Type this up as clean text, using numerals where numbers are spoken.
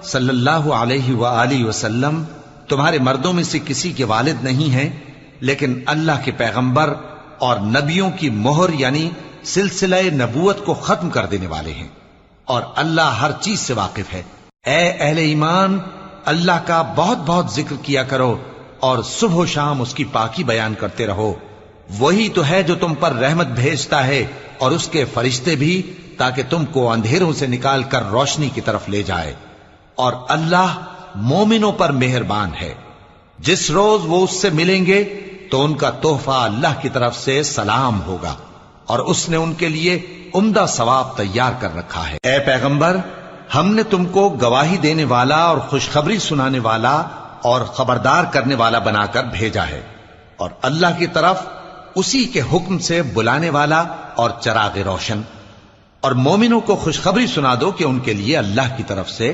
صلی اللہ علیہ وآلہ وسلم تمہارے مردوں میں سے کسی کے والد نہیں ہیں، لیکن اللہ کے پیغمبر اور نبیوں کی مہر یعنی سلسلہ نبوت کو ختم کر دینے والے ہیں، اور اللہ ہر چیز سے واقف ہے۔ اے اہل ایمان، اللہ کا بہت بہت ذکر کیا کرو اور صبح و شام اس کی پاکی بیان کرتے رہو۔ وہی تو ہے جو تم پر رحمت بھیجتا ہے اور اس کے فرشتے بھی، تاکہ تم کو اندھیروں سے نکال کر روشنی کی طرف لے جائے، اور اللہ مومنوں پر مہربان ہے۔ جس روز وہ اس سے ملیں گے تو ان کا تحفہ اللہ کی طرف سے سلام ہوگا، اور اس نے ان کے لیے عمدہ ثواب تیار کر رکھا ہے۔ اے پیغمبر، ہم نے تم کو گواہی دینے والا اور خوشخبری سنانے والا اور خبردار کرنے والا بنا کر بھیجا ہے، اور اللہ کی طرف اسی کے حکم سے بلانے والا اور چراغ روشن۔ اور مومنوں کو خوشخبری سنا دو کہ ان کے لیے اللہ کی طرف سے